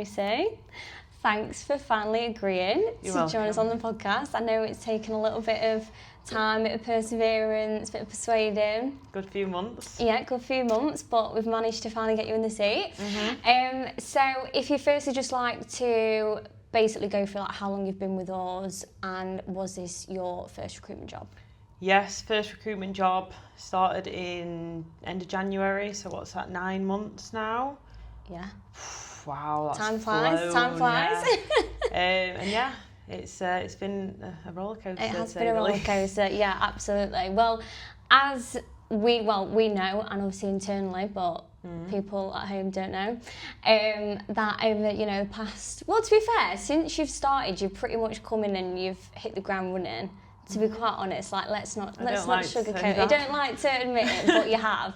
Lucy. Thanks for finally agreeing to join us on the podcast. I know it's taken a little bit of time, a bit of perseverance, a bit of persuading. Good few months. Yeah, good few months, but we've managed to finally get you in the seat. So if you firstly just like to basically go through like how long you've been with us, and was this your first recruitment job? Yes, first recruitment job. Started in end of January, so what's that, 9 months now? Yeah. Wow, that's Time flies. flown, Time flies. Yeah. And yeah, it's been a roller coaster. It has been a roller coaster. Yeah, absolutely. Well, as we know, and obviously internally, but people at home don't know, that over the past, well, to be fair, since you've started, you've pretty much come in and you've hit the ground running. To be quite honest, like let's not sugarcoat it. I don't like to admit it, but you have.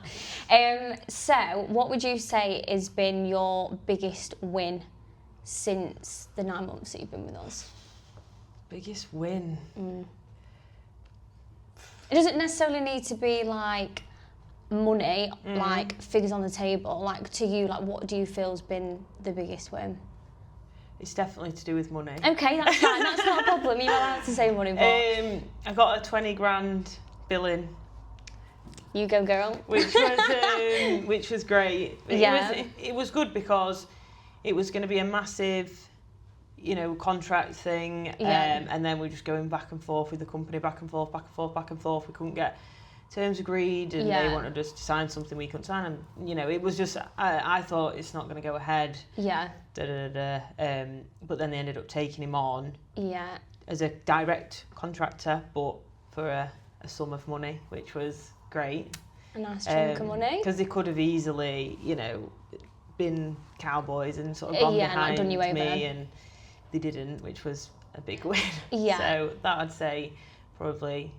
So, what would you say has been your biggest win since the 9 months that you've been with us? Biggest win? It doesn't necessarily need to be like money, like figures on the table. Like to you, like what do you feel has been the biggest win? It's definitely to do with money. Okay, that's fine. That's not a problem. You're not allowed to say money, but I got a 20 grand billing. You go, girl. Which was great. It was good because it was going to be a massive, contract thing. And then we're just going back and forth with the company, back and forth. We couldn't get terms agreed, and they wanted us to sign something we couldn't sign, and it was just I thought it's not going to go ahead. But then they ended up taking him on as a direct contractor, but for a sum of money, which was great. A nice chunk of money, because they could have easily been cowboys and sort of gone behind done you over. Me, and they didn't, which was a big win. So that I'd say probably.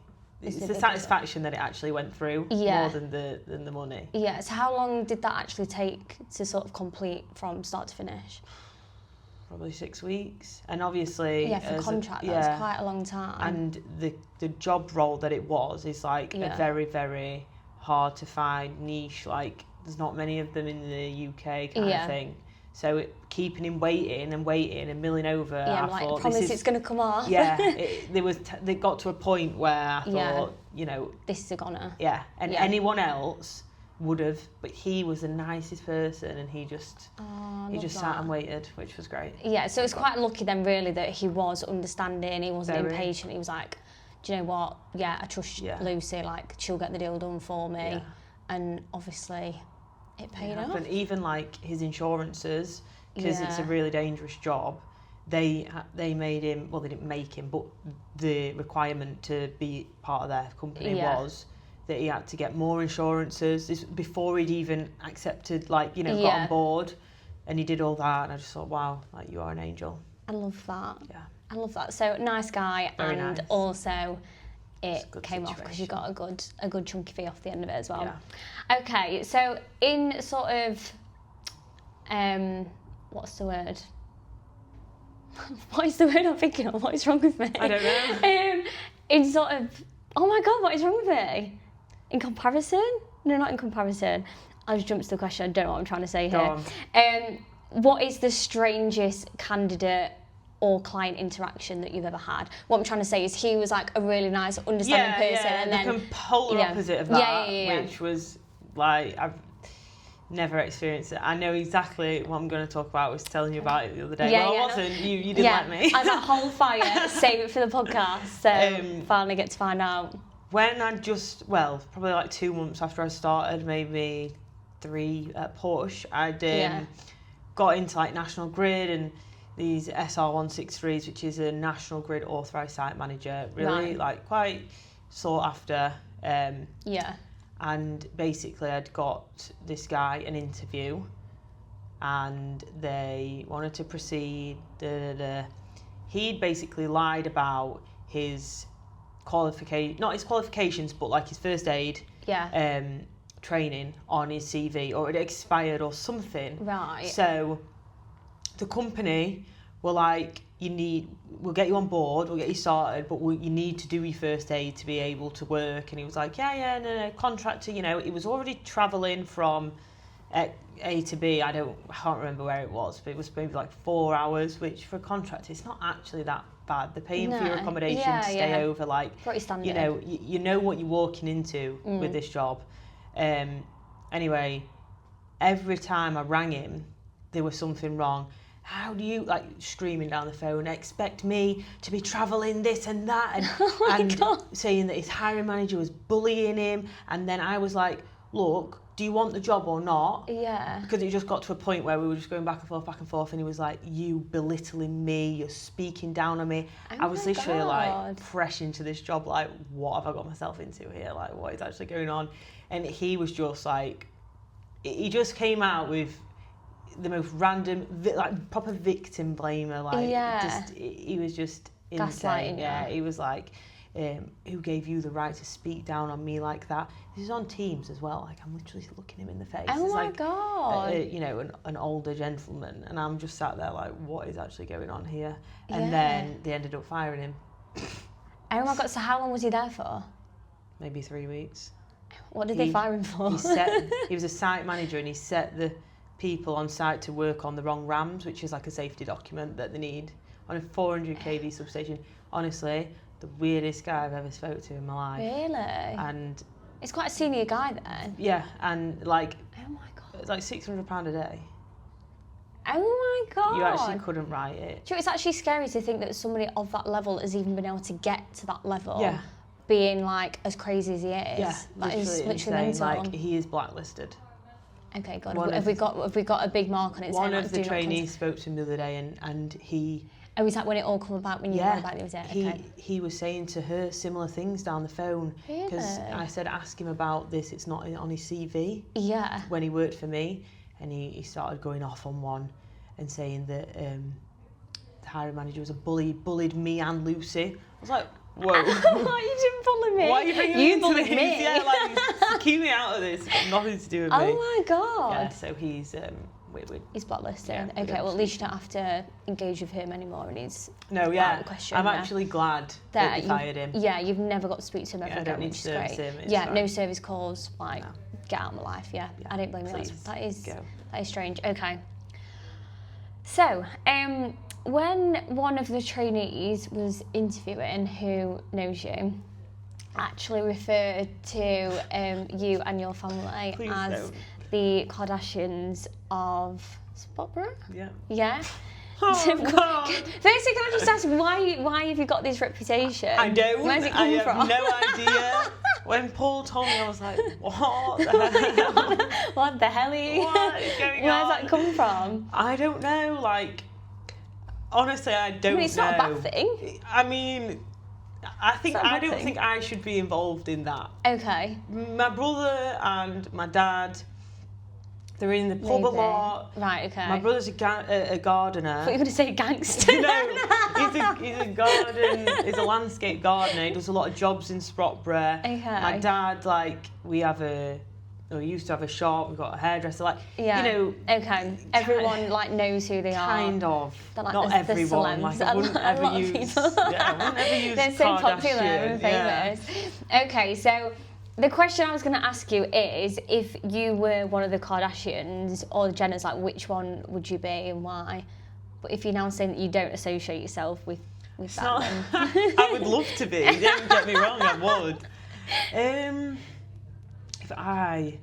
It's the satisfaction that it actually went through more than the money. Yeah, so how long did that actually take to sort of complete from start to finish? Probably 6 weeks. And obviously... Yeah, for contract, that was quite a long time. And the job role that it was is like a very, very hard to find niche. Like, there's not many of them in the UK kind of thing. So keeping him waiting and milling over. Yeah, I promise it's going to come off. Yeah, they got to a point where I thought, this is a goner. Yeah, and anyone else would have, but he was the nicest person, and he just sat and waited, which was great. Yeah, so it's quite lucky then, really, that he was understanding. He wasn't impatient. He was like, do you know what? Yeah, I trust Lucy. Like, she'll get the deal done for me, and obviously. It paid off. And even like his insurances, because it's a really dangerous job, they made him, well, they didn't make him, but the requirement to be part of their company was that he had to get more insurances. This before he'd even accepted, got on board, and he did all that, and I just thought, wow, like, you are an angel. I love that. Yeah. I love that. So nice guy, Very and nice. Also it came off because you got a good chunky fee off the end of it as well. Yeah. Okay, so in sort of what's the word? What is the word I'm thinking of? What is wrong with me? I don't know. In sort of, oh my god, what is wrong with me? In comparison? No, not in comparison. I'll just jump to the question. I don't know what I'm trying to say here. Go on. What is the strangest candidate or client interaction that you've ever had? What I'm trying to say is he was like a really nice, understanding person, and then the polar opposite of that, which was like I've never experienced it. I know exactly what I'm going to talk about. I was telling you about it the other day. I wasn't. You didn't like me. I got whole fire. Save it for the podcast. So finally get to find out. When I probably like 2 months after I started, maybe 3 at push, I'd got into like National Grid and these SR163s, which is a National Grid authorised site manager, really like quite sought after. And basically I'd got this guy an interview, and they wanted to proceed. He'd basically lied about his not his qualifications, but like his first aid training on his CV, or it expired or something. Right. So the company were like, we'll get you on board, we'll get you started, but you need to do your first aid to be able to work. And he was like, no, contractor, he was already travelling from A to B, I can't remember where it was, but it was maybe like 4 hours, which for a contract, it's not actually that bad. They're paying for your accommodation to stay over, like, pretty standard. you know, you know what you're walking into with this job. Anyway, every time I rang him, there was something wrong. How do you, like, screaming down the phone, expect me to be travelling this and that, and saying that his hiring manager was bullying him, and then I was like, look, do you want the job or not? Yeah. Because it just got to a point where we were just going back and forth, and he was like, you belittling me, you're speaking down on me. I was literally like fresh into this job, like, what have I got myself into here? Like, what is actually going on? And he was just like, he just came out with the most random, like, proper victim blamer, like, he was just insane. Gaslighting, he was like, who gave you the right to speak down on me like that? This is on Teams as well. Like, I'm literally looking him in the face. Oh, it's my like, God. You know, an older gentleman, and I'm just sat there like, what is actually going on here? And then they ended up firing him. Oh my God! So how long was he there for? Maybe 3 weeks. What did they fire him for? He was a site manager, and he set the people on site to work on the wrong RAMs, which is like a safety document that they need on a 400 kV substation. Honestly, the weirdest guy I've ever spoke to in my life. Really? And it's quite a senior guy then. Yeah, and like, oh my God, it's like £600 a day. Oh my God. You actually couldn't write it. Do you know, it's actually scary to think that somebody of that level has even been able to get to that level. Yeah. Being like as crazy as he is. Yeah, that is literally mental. Like, he is blacklisted. Okay, God. Have we got a big mark on it? One of the trainees spoke to him the other day, and he. Oh, is that when it all come about? When you know about it? Was it? Okay. He was saying to her similar things down the phone. Because I said, ask him about this. It's not on his CV. Yeah. When he worked for me, and he started going off on one, and saying that the hiring manager was a bully, bullied me and Lucy. I was like, whoa. You didn't bully me. Why are you bringing me into this? Me. Yeah, like, keep me out of this. It's got nothing to do with me. Oh my God. Yeah, so he's he's blacklisted. Yeah, okay, well, at least you don't have to engage with him anymore, and he's out of the question. I'm actually glad that they fired him. Yeah, you've never got to speak to him ever again, which is great. Him, yeah, no service calls. Like, get out of my life. Yeah, I don't blame you. That is strange. Okay. So, when one of the trainees was interviewing, who knows you, actually referred to you and your family as the Kardashians of Spotborough? Yeah. Yeah? Oh, God. Firstly, can I just ask, why have you got this reputation? I don't. Where's it come from? I have no idea. When Paul told me, I was like, what the hell? What the hell are you? What is going on? Where's that come from? I don't know. Like, honestly, I don't know. It's not a bad thing. I mean, I don't think I should be involved in that. Okay. My brother and my dad, they're in the pub a lot. Right, okay. My brother's a gardener. I thought you were going to say gangster. No, he's a landscape gardener. He does a lot of jobs in Sprotborough. Okay. My dad, like, we used to have a shop. We've got a hairdresser. Like, you know. Okay. Everyone like knows who they are. Kind of. Like not everyone. Like, I wouldn't ever use. I wouldn't ever use. They're so Kardashian. popular and famous. Yeah. Okay, so. The question I was going to ask you is, if you were one of the Kardashians or the Jenners, like, which one would you be and why? But if you're now saying that you don't associate yourself with that, then... I would love to be. Don't get me wrong, I would. If I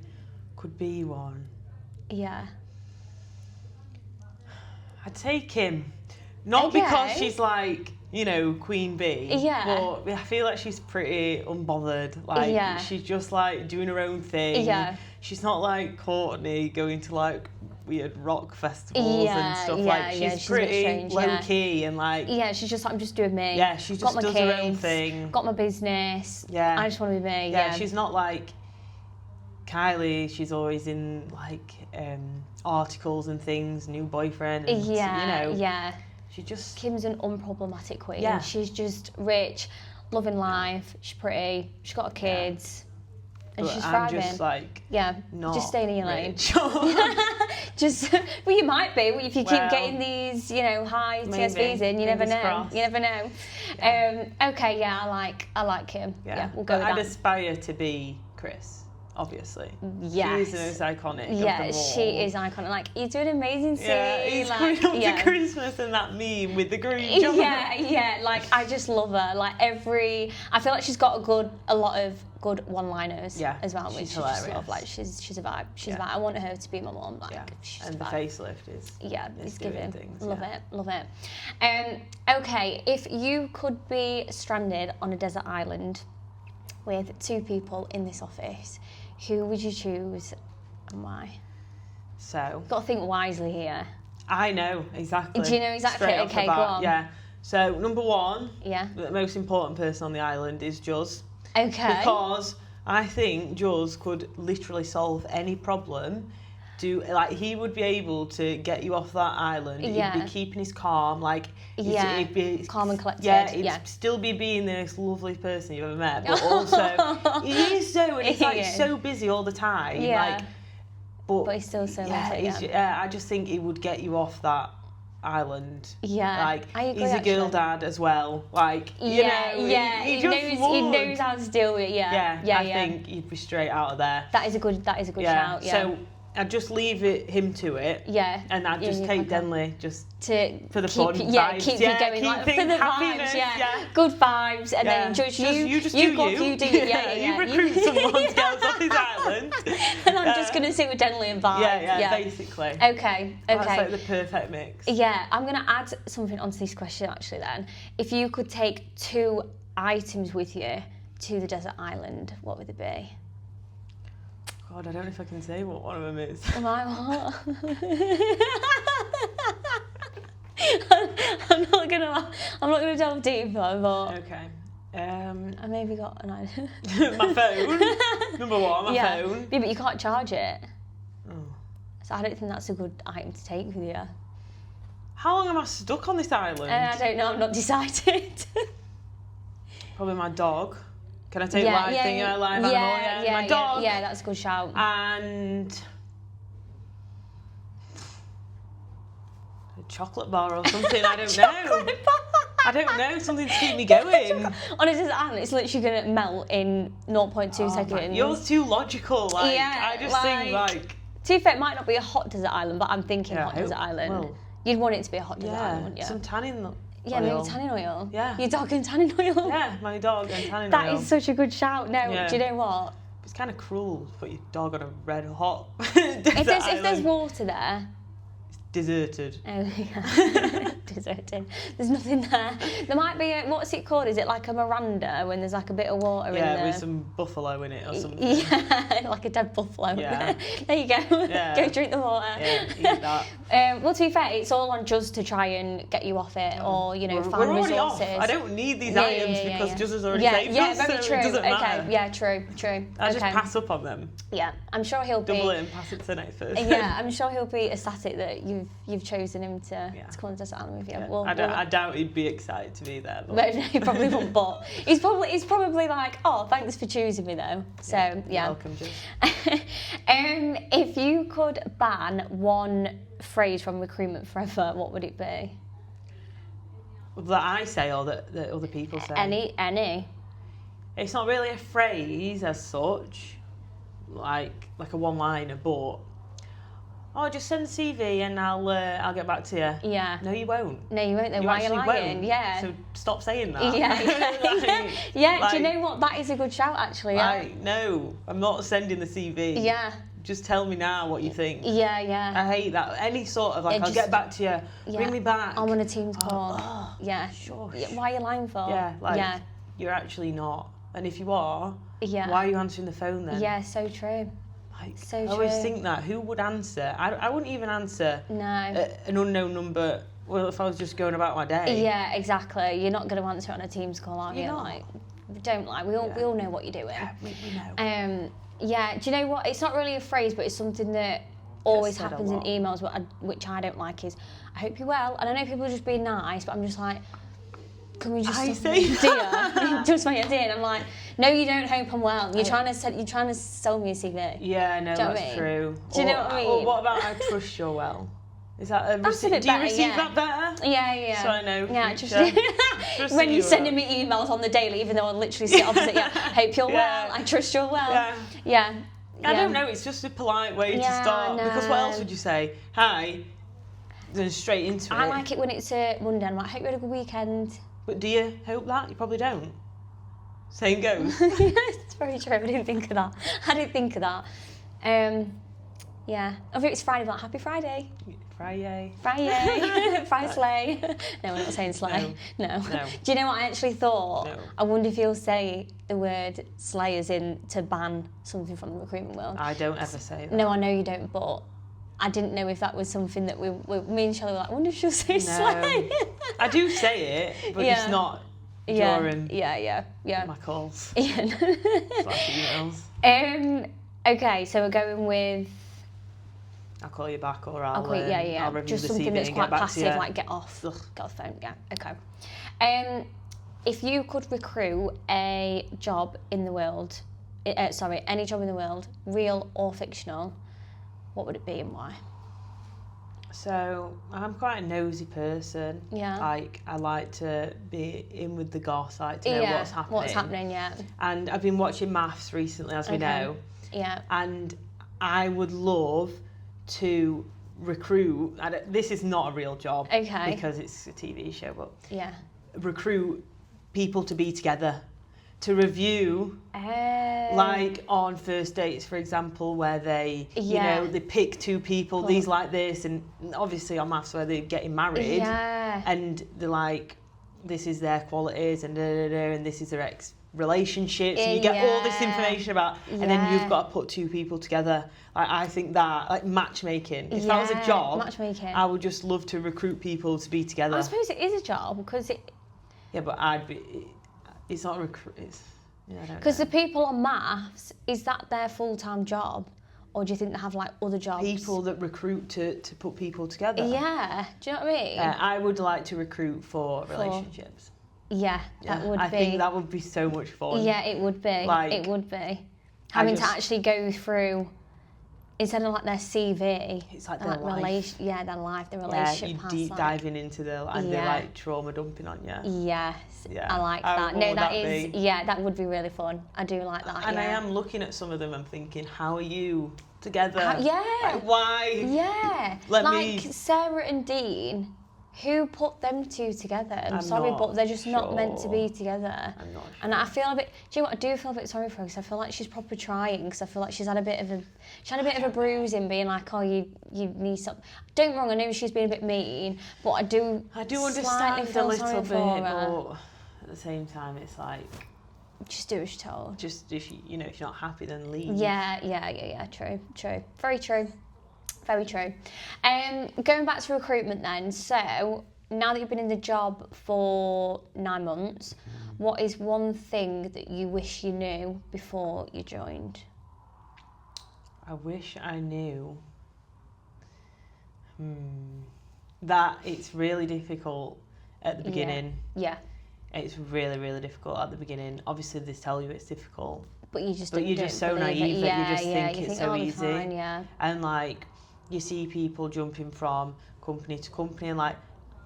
could be one... Yeah. I'd take Kim. Not because she's like... you know, Queen Bee. Yeah. But I feel like she's pretty unbothered. Like, she's just, like, doing her own thing. Yeah. She's not like Courtney going to, like, weird rock festivals and stuff. Like, she's pretty low-key and, like... Yeah, she's just like, I'm just doing me. Yeah, she just does her own thing. Got my business. Yeah. I just want to be me. Yeah, she's not like Kylie. She's always in, like, articles and things, new boyfriend. And, you know. Yeah. Kim's an unproblematic queen. Yeah. She's just rich, loving life. She's pretty. She's got kids, and she's thriving. Just like just staying in your lane. Just, well, you might be if you keep getting these, you know, high TSVs in. You never know. Crossed. You never know. Yeah. Okay, I like Kim. Yeah, we'll go with that. I'd aspire to be Chris. obviously. Yes. She is iconic. Yeah, of them all. she is iconic. Like, you're doing amazing, Sue. Yeah, he's like, coming up to Christmas and that meme with the green jumper. Yeah, like, I just love her. Like, I feel like she's got a lot of good one-liners as well, which she's I just hilarious. love. Like, she's a vibe. She's a vibe. I want her to be my mum. Like, she's and a the vibe. facelift is it's giving. things. Love it. Okay, if you could be stranded on a desert island with 2 people in this office, who would you choose and why? So, Got to think wisely here. I know exactly. Do you know exactly? Straight off the Okay, bat, go on. Yeah. So number 1, the most important person on the island is Juz. Okay. Because I think Juz could literally solve any problem. He would be able to get you off that island. He'd be keeping his calm, he'd be calm and collected. Yeah, he'd still be being the most lovely person you've ever met, but also he is so, and he's so busy all the time. But he's still so lovely. I just think he would get you off that island. Yeah, I agree, he's a girl dad as well. He knows how to deal with it. I think he'd be straight out of there. That is a good shout. Yeah. So I'd just leave him to it. Yeah. And I'd just take Denley for the keep, fun vibes. Keep you going for the happiness, vibes. Good vibes, and then just you do you. You recruit someone to get us off his island. And I'm just going to sit with Denley and vibe. Yeah, basically. Okay. That's like the perfect mix. Yeah, I'm going to add something onto this question actually then. If you could take 2 items with you to the desert island, what would they be? God, I don't know if I can say what one of them is. Am I what? I'm not gonna delve deeper, but okay. I maybe got an idea. My phone. Number 1, my phone. Yeah, but you can't charge it. Oh. So I don't think that's a good item to take with you. How long am I stuck on this island? I don't know. I'm not decided. Probably my dog. Can I take live animal? My dog. Yeah, that's a good shout. And a chocolate bar or something, I don't know. I don't know, something to keep me going. On a desert island, it's literally going to melt in 0.2 seconds. You're too logical. I just think To be fair, it might not be a hot desert island, but I'm thinking hot desert island. Well, you'd want it to be a hot desert island, wouldn't you? Some tanning oil. Maybe tanning oil. Yeah. Your dog and tanning oil. Yeah, my dog and tanning oil. That is such a good shout. No, do you know what? It's kind of cruel to put your dog on a red hot if there's water there. Deserted. Oh, yeah. Deserted. There's nothing there. There might be what's it called? Is it like a Miranda when there's like a bit of water in there? Yeah, with some buffalo in it or something. Yeah, like a dead buffalo. Yeah. There you go. Yeah. Go drink the water. Yeah, eat that. Well, to be fair, it's all on Juz to try and get you off it, or find we're resources. Off. I don't need these items because Juz has already saved us, very so true. it doesn't matter. Okay, yeah, true. I just pass up on them. Yeah, I'm sure he'll double it and pass it to the next person. Yeah, I'm sure he'll be ecstatic that you've chosen him to come on Desert Island with you. Yeah. I doubt he'd be excited to be there. But he probably won't. But he's probably like, oh, thanks for choosing me though. So yeah. Welcome, Juz. If you could ban one phrase from recruitment forever, what would it be? That I say or that other people say? Any. It's not really a phrase as such, like a one-liner, but just send the CV and I'll get back to you. Yeah. No, you won't. No, you won't. Then why are you lying? Won't. Yeah. So stop saying that. Yeah. Do you know what? That is a good shout, actually. Yeah. No, I'm not sending the CV. Yeah. Just tell me now what you think. Yeah. I hate that. Any sort of I'll get back to you. Bring me back. I'm on a Teams call. Yeah. Sure. Why are you lying for? Yeah. You're actually not. And if you are, why are you answering the phone then? Yeah, so true. I always think that. Who would answer? I wouldn't even answer an unknown number. Well, if I was just going about my day. Yeah, exactly. You're not going to answer it on a Teams call, are you? Not. Don't lie. We all know what you're doing. Yeah, we know. Yeah. Do you know what? It's not really a phrase, but it's something that always happens in emails, which I don't like. Is I hope you're well, and I know people are just being nice, but I'm just like, can we just say dear? Just my idea. And I'm like, no, you don't hope I'm well. You're trying to sell me a CV. Yeah, no, that's true. Do you know what I mean? Or what about I trust you're well? Is that That's a bit do you better, receive that better? Yeah. So I know. Yeah, just when you're sending me emails on the daily, even though I literally sit opposite you. Hope you're well. I trust you're well. Yeah. I don't know, it's just a polite way to start. No. Because what else would you say? Hi, then straight into it. I like it when it's a Monday. I'm like, hope you had a good weekend. But do you hope that? You probably don't. Same goes. It's very true. I didn't think of that. Yeah. I think it's Friday, but happy Friday. Friday. Fry slay. No, we're not saying slay. No. Do you know what I actually thought? No. I wonder if you'll say the word slay as in to ban something from the recruitment world. I don't ever say that. No, I know you don't, but I didn't know if that was something that me and Shelley were like, I wonder if she'll say slay. I do say it, but it's not during my calls. Yeah. /emails. Okay, so we're going with... I'll call you back, or I'll review just the something CV that's and quite get back passive, to you. like get off the phone. Yeah, okay. If you could recruit a job in the world, any job in the world, real or fictional, what would it be and why? So I'm quite a nosy person. Yeah. Like, I like to be in with the goss, like to know what's happening. What's happening, yeah. And I've been watching Maths recently, as we know. Yeah. And I would love to recruit, this is not a real job because it's a TV show, but recruit people to be together, to review, like on first dates, for example, where they, you know, they pick two people, these like this, and obviously on Maths where they're getting married, and they're like, this is their qualities, and and this is their relationships, and you get all this information about, and then you've got to put two people together. I think that, like, matchmaking, if that was a job, I would just love to recruit people to be together. I suppose it is a job, because it... Yeah, but it's not because the people on Maths, is that their full-time job? Or do you think they have, like, other jobs? People that recruit to put people together. Yeah, do you know what I mean? I would like to recruit for relationships. Yeah, that would be... I think that would be so much fun. Yeah, it would be. Like, it would be. Having to actually go through, instead of like their CV, it's like their life. Their life, their relationship past. Deep diving into their life, and they're like trauma dumping on you. Yes, I like that. No, that would be really fun. I do like that. And I am looking at some of them and thinking, how are you together? Like, why? Yeah. Sarah and Dean. Who put them two together? I'm sorry, but they're just not meant to be together. I'm not sure. And I feel a bit... Do you know what? I do feel a bit sorry for her, because I feel like she's proper trying, because I feel like she's had a bit of a bruising, being like, oh, you need something. Don't get me wrong, I know she's been a bit mean, but I do understand feel a little sorry bit, for her. but at the same time, it's like... Just do as you're told. Just, if you're not happy, then leave. Yeah, true. Very true. Very true. Going back to recruitment then, so now that you've been in the job for 9 months, what is one thing that you wish you knew before you joined? I wish I knew that it's really difficult at the beginning. Yeah. It's really, really difficult at the beginning. Obviously, they tell you it's difficult. But you're just so naive that you just think it's so easy. Fine, And like, you see people jumping from company to company, and like,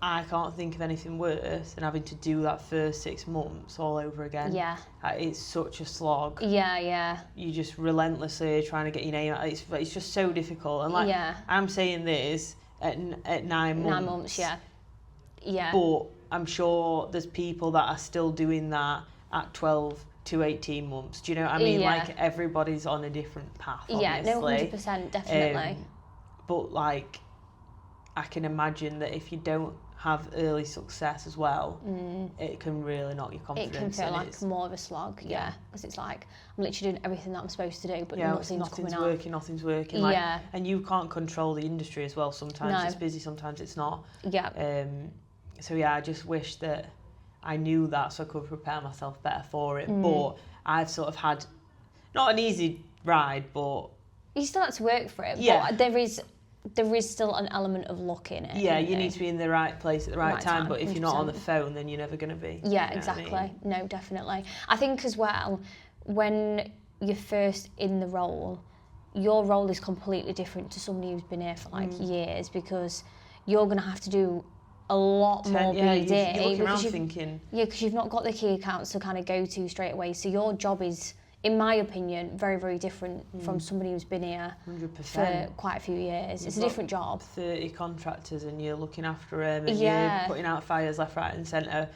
I can't think of anything worse than having to do that first 6 months all over again. Yeah. It's such a slog. Yeah. You just relentlessly trying to get your name out. It's just so difficult. And like, I'm saying this at 9 months. 9 months, yeah. But I'm sure there's people that are still doing that at 12 to 18 months. Do you know what I mean? Like, everybody's on a different path, obviously. Yeah, no, 100%, definitely. But like, I can imagine that if you don't have early success as well, it can really knock your confidence. It can feel like more of a slog, because it's like, I'm literally doing everything that I'm supposed to do, but nothing's working. Like, and you can't control the industry as well. Sometimes it's busy, sometimes it's not. Yeah. So I just wish that I knew that, so I could prepare myself better for it. But I've sort of had, not an easy ride, but... You still have to work for it, but there is still an element of luck in it. Yeah, you need to be in the right place at the right time, but if you're not on the phone, then you're never going to be. Yeah, exactly. I mean? No, definitely. I think as well, when you're first in the role, your role is completely different to somebody who's been here for like years, because you're going to have to do a lot more BD. You're looking around thinking... Yeah, because you've not got the key accounts to kind of go to straight away, so your job is in my opinion, very, very different from somebody who's been here 100%. for quite a few years. It's a different job. 30 contractors and you're looking after them and Yeah. you're putting out fires left, right and centre.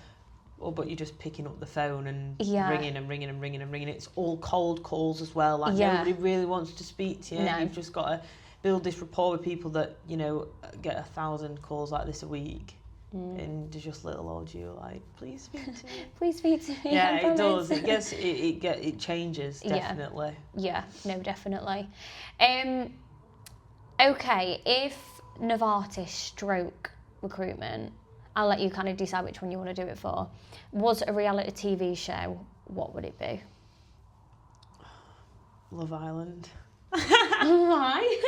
But you're just picking up the phone and ringing and ringing and ringing and ringing. It's all cold calls as well. Like nobody really wants to speak to you. No. You've just got to build this rapport with people that, you know, get 1,000 calls like this a week. And there's just little old you like, please speak to me. Please speak to me. Yeah, it does. It changes, definitely. Yeah, no, definitely. Okay, if Novartis stroke recruitment, I'll let you kind of decide which one you want to do it for, was a reality TV show, what would it be? Love Island. Why?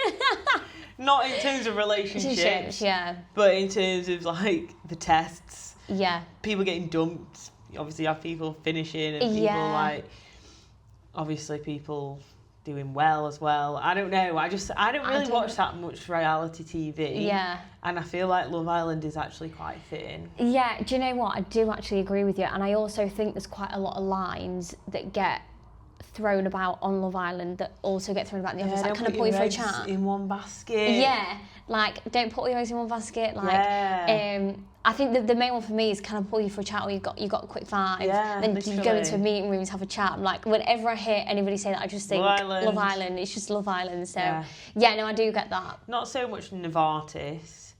Not in terms of relationships, yeah. but in terms of like the tests. Yeah. People getting dumped. Obviously, you have people finishing and people like. Obviously, people doing well as well. I don't know. I don't really watch that much reality TV. Yeah. And I feel like Love Island is actually quite fitting. Yeah. Do you know what? I do actually agree with you, and I also think there's quite a lot of lines that get thrown about on Love Island that also get thrown about in the office. Like, can I put you for a chat? In one basket. Yeah, like don't put all your eggs in one basket. Like, I think the main one for me is can I pull you for a chat, or you got a quick five. Yeah, then literally. you go into a meeting room to have a chat. I'm like, whenever I hear anybody say that, I just think Love Island. It's just Love Island. So yeah, no, I do get that. Not so much Novartis,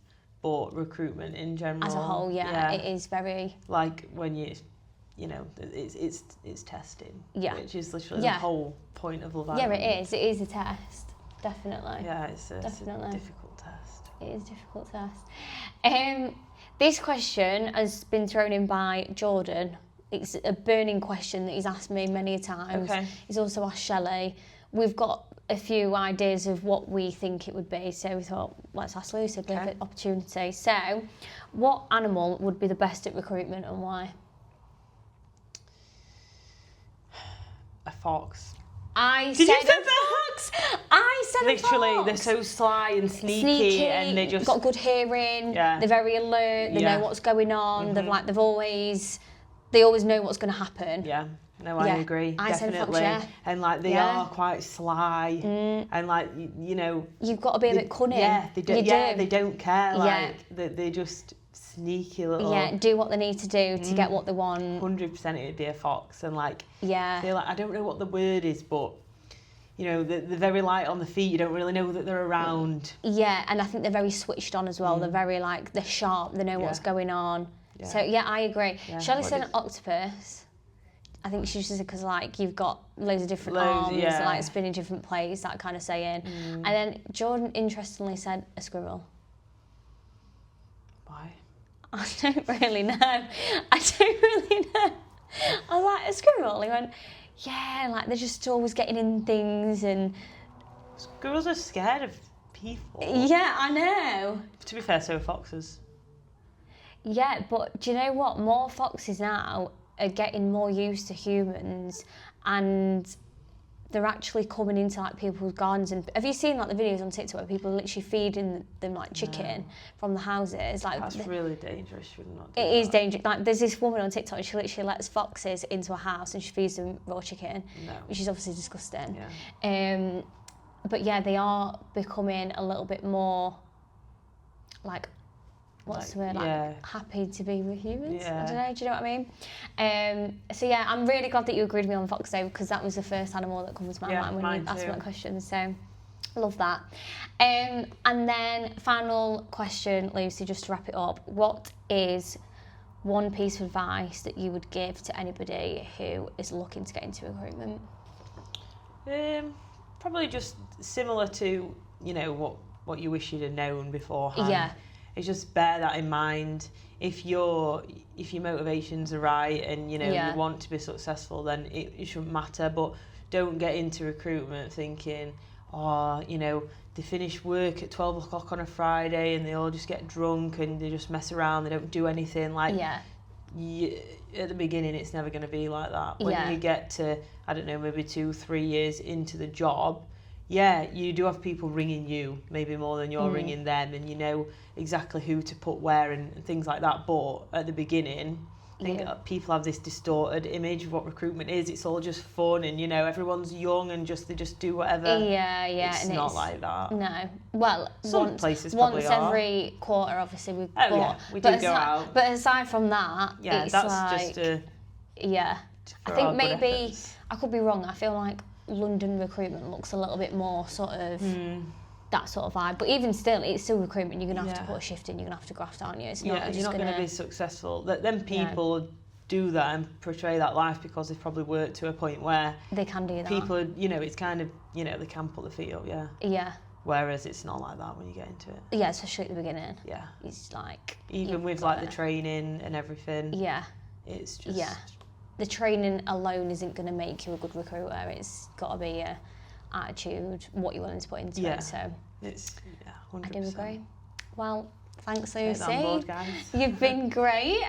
but recruitment in general. As a whole, yeah. It is very like when you know, it's testing. Yeah. Which is literally the whole point of Love Island. Yeah, it is. It is a test. Definitely. Yeah, it's a difficult test. It is a difficult test. This question has been thrown in by Jordan. It's a burning question that he's asked me many times. Okay. He's also asked Shelley. We've got a few ideas of what we think it would be, so we thought, let's ask Lucy, perfect opportunity. So, what animal would be the best at recruitment and why? A fox. Did you say a fox? I said a fox. Literally, they're so sly and sneaky and they just got good hearing. Yeah. They're very alert. They know what's going on. They always know what's going to happen. Yeah. No, I agree. Definitely. Said a fox, and like they are quite sly and like you know. You've got to be a bit cunning. Yeah, they do. They don't care. Like they just sneaky little. Yeah, do what they need to do to get what they want. 100% it'd be a fox, and like I feel like I don't know what the word is, but you know they're very light on the feet. You don't really know that they're around. Yeah, and I think they're very switched on as well. They're very like they're sharp. They know what's going on. Yeah. So yeah, I agree. Yeah. Shelley said an octopus. I think she's just because like you've got loads of different arms, like spinning different plates, that kind of saying. And then Jordan interestingly said a squirrel. Why? I don't really know. I was like, a squirrel? He went, yeah, like they're just always getting in things and... Squirrels are scared of people. Yeah, I know. To be fair, so are foxes. Yeah, but do you know what? More foxes now are getting more used to humans and they're actually coming into like people's gardens. And have you seen like the videos on TikTok where people are literally feeding them like chicken from the houses? Like that's really dangerous. You should not do it that. Is dangerous. Like there's this woman on TikTok, she literally lets foxes into a house and she feeds them raw chicken, which is obviously disgusting. Yeah. But yeah, they are becoming a little bit more like what's the word? Like happy to be with humans. Yeah. I don't know. Do you know what I mean? So yeah, I'm really glad that you agreed with me on fox though, because that was the first animal that comes to my mind when you asked me that question. So love that. And then final question, Lucy, just to wrap it up. What is one piece of advice that you would give to anybody who is looking to get into recruitment? Probably just similar to what you wish you'd have known beforehand. Yeah. Is just bear that in mind. If your motivations are right and you want to be successful, then it shouldn't matter. But don't get into recruitment thinking, they finish work at 12 o'clock on a Friday and they all just get drunk and they just mess around. They don't do anything. Like at the beginning, it's never going to be like that. When you get to maybe 2-3 years into the job. Yeah, you do have people ringing you, maybe more than you're ringing them, and you know exactly who to put where and things like that. But at the beginning, I think people have this distorted image of what recruitment is. It's all just fun and, you know, everyone's young and they just do whatever. Yeah. It's not like that. No. Well, some places probably once every quarter, obviously, we we do go out. But aside from that, it's that's like... just a... Yeah. I think maybe, I could be wrong, I feel like London recruitment looks a little bit more sort of... that sort of vibe, but even still, it's still recruitment. You're gonna have to put a shift in. You're gonna have to graft, aren't you? It's not. You're not gonna be successful. Then people do that and portray that life because they've probably worked to a point where they can do that. People, you know, it's kind of, you know, they can put their feet up. Yeah. Yeah. Whereas it's not like that when you get into it. Yeah, especially at the beginning. Yeah. It's like even with like the training and everything. Yeah. It's just. Yeah. The training alone isn't going to make you a good recruiter. It's got to be your attitude, what you're willing to put into it. So it's 100%. I do agree. Well, thanks, Lucy. Get on board, guys. You've been great.